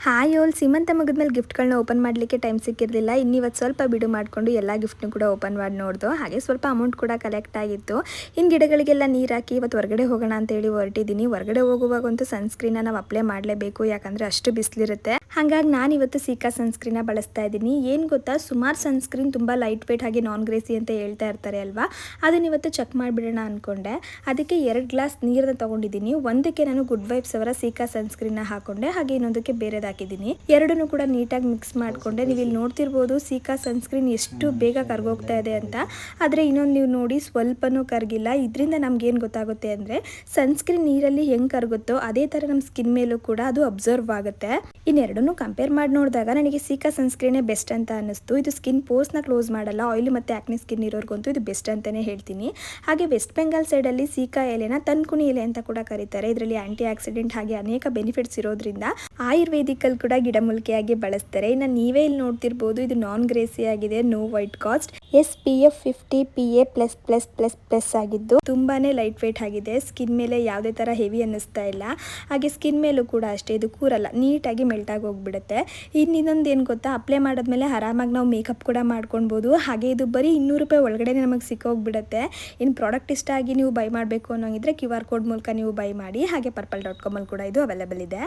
Hi ಓಲ್ ಸೀಮಂತ ಮುಗಿದ್ಮೇಲೆ ಗಿಫ್ಟ್ಗಳನ್ನ open ಮಾಡಲಿಕ್ಕೆ time ಸಿಕ್ಕಿರಲಿಲ್ಲ. ಇನ್ನಿವತ್ತು ಸ್ವಲ್ಪ ಬಿಡು ಮಾಡಿಕೊಂಡು ಎಲ್ಲ ಗಿಫ್ಟ್ನು ಕೂಡ ಓಪನ್ ಮಾಡಿ ನೋಡ್ದು. ಹಾಗೆ ಸ್ವಲ್ಪ ಅಮೌಂಟ್ ಕೂಡ ಕಲೆಕ್ಟ್ ಆಗಿತ್ತು. ಇನ್ನು ಗಿಡಗಳಿಗೆಲ್ಲ ನೀರು ಹಾಕಿ ಇವತ್ತು ಹೊರಗಡೆ ಹೋಗೋಣ ಅಂತೇಳಿ ಹೊರಟಿದ್ದೀನಿ. ಹೊರಗಡೆ ಹೋಗುವಾಗಂತೂ ಸನ್ಸ್ಕ್ರೀನ್ನ ನಾವು ಅಪ್ಲೈ ಮಾಡಲೇಬೇಕು, ಯಾಕಂದರೆ ಅಷ್ಟು ಬಿಸಿಲಿರುತ್ತೆ. ಹಾಗಾಗಿ ನಾನು ಇವತ್ತು ಸೀಕಾ ಸನ್ಸ್ಕ್ರೀನ್ನ ಬಳಸ್ತಾ ಇದ್ದೀನಿ. ಏನು ಗೊತ್ತಾ, ಸುಮಾರು ಸನ್ಸ್ಕ್ರೀನ್ ತುಂಬ ಲೈಟ್ ವೇಟ್ ಹಾಗೆ ನಾನ್ ಗ್ರೇಸಿ ಅಂತ ಹೇಳ್ತಾ ಇರ್ತಾರೆ ಅಲ್ವಾ, ಅದನ್ನ ಇವತ್ತು ಚೆಕ್ ಮಾಡಿಬಿಡೋಣ ಅಂದ್ಕೊಂಡೆ. ಅದಕ್ಕೆ 2 ಗ್ಲಾಸ್ ನೀರನ್ನ ತೊಗೊಂಡಿದ್ದೀನಿ. ಒಂದಕ್ಕೆ ನಾನು ಗುಡ್ ವೈಬ್ಸ್ ಅವರ ಸೀಕಾ ಸನ್ಸ್ಕ್ರೀನ್ನ ಹಾಕೊಂಡೆ, ಹಾಗೆ ಇನ್ನೊಂದಕ್ಕೆ ಬೇರೆ ಹಾಕಿದ್ದೀನಿ. ಎರಡನ್ನೂ ಕೂಡ ನೀಟಾಗಿ ಮಿಕ್ಸ್ ಮಾಡಿಕೊಂಡೆ. ನೀವು ಇಲ್ಲಿ ನೋಡ್ತಿರ್ಬೋದು ಸೀಕಾ ಸನ್ಸ್ಕ್ರೀನ್ ಎಷ್ಟು ಬೇಗ ಕರ್ಗೋಗ್ತಾ ಇದೆ ಅಂತ. ಆದರೆ ಇನ್ನೊಂದು ನೀವು ನೋಡಿ, ಸ್ವಲ್ಪನೂ ಕರಗಿಲ್ಲ. ಇದರಿಂದ ನಮ್ಗೇನು ಗೊತ್ತಾಗುತ್ತೆ ಅಂದರೆ, ಸನ್ಸ್ಕ್ರೀನ್ ನೀರಲ್ಲಿ ಹೆಂಗೆ ಕರಗುತ್ತೋ ಅದೇ ಥರ ನಮ್ಮ ಸ್ಕಿನ್ ಮೇಲೂ ಕೂಡ ಅದು ಅಬ್ಸರ್ವ್ ಆಗುತ್ತೆ. ಇನ್ನೆರಡನ್ನೂ ಕಂಪೇರ್ ಮಾಡಿ ನೋಡಿದಾಗ ನನಗೆ ಸೀಕಾ ಸನ್ಸ್ಕ್ರೀನೇ ಬೆಸ್ಟ್ ಅಂತ ಅನ್ನಿಸ್ತು. ಇದು ಸ್ಕಿನ್ ಪೋರ್ಸ್ನ ಕ್ಲೋಸ್ ಮಾಡಲ್ಲ. ಆಯಿಲ್ ಮತ್ತು ಆಕ್ನೆ ಸ್ಕಿನ್ ಇರೋರ್ಗಂತೂ ಇದು ಬೆಸ್ಟ್ ಅಂತಲೇ ಹೇಳ್ತೀನಿ. ಹಾಗೆ ವೆಸ್ಟ್ ಬೆಂಗಾಲ್ ಸೈಡಲ್ಲಿ ಸೀಕಾ ಎಲೆನ ತನ್ಕುನಿ ಎಲೆ ಅಂತ ಕೂಡ ಕರೀತಾರೆ. ಇದರಲ್ಲಿ ಆಂಟಿ ಆಕ್ಸಿಡೆಂಟ್ ಹಾಗೆ ಅನೇಕ ಬೆನಿಫಿಟ್ಸ್ ಇರೋದ್ರಿಂದ ಆಯುರ್ವೇದಿಕಲ್ಲಿ ಕೂಡ ಗಿಡಮೂಲಿಕೆಯಾಗಿ ಬಳಸ್ತಾರೆ. ಇನ್ನು ನೀವೇ ಇಲ್ಲಿ ನೋಡ್ತಿರ್ಬೋದು, ಇದು ನಾನ್ ಗ್ರೇಸಿ ಆಗಿದೆ, no white cast, SPF 50 PA++++ ಆಗಿದ್ದು ತುಂಬಾನೇ ಲೈಟ್ ವೇಟ್ ಆಗಿದೆ. ಸ್ಕಿನ್ ಮೇಲೆ ಯಾವುದೇ ಥರ ಹೆವಿ ಅನ್ನಿಸ್ತಾ ಇಲ್ಲ. ಹಾಗೆ ಸ್ಕಿನ್ ಮೇಲೂ ಕೂಡ ಅಷ್ಟೇ, ಇದು ಕೂರಲ್ಲ, ನೀಟಾಗಿ ಮೆಲ್ಟಾಗಿ ಹೋಗ್ಬಿಡುತ್ತೆ. ಇನ್ನೊಂದು ಏನು ಗೊತ್ತಾ, ಅಪ್ಲೈ ಮಾಡಿದ್ಮೇಲೆ ಆರಾಮಾಗಿ ನಾವು ಮೇಕಪ್ ಕೂಡ ಮಾಡ್ಕೊಳ್ಬೋದು. ಹಾಗೆ ಇದು ಬರೀ 200 ರೂಪಾಯಿ ಒಳಗಡೆ ನಮಗೆ ಸಿಕ್ಕೋಗ್ಬಿಡುತ್ತೆ. ಇನ್ನು ಪ್ರಾಡಕ್ಟ್ ಇಷ್ಟ ಆಗಿ ನೀವು ಬೈ ಮಾಡಬೇಕು ಅನ್ನೋಂಗಿದ್ರೆ QR ಕೋಡ್ ಮೂಲಕ ನೀವು ಬೈ ಮಾಡಿ. ಹಾಗೆ purple.com ಅಲ್ಲಿ ಕೂಡ ಇದು ಅವೈಲೇಬಲ್ ಇದೆ.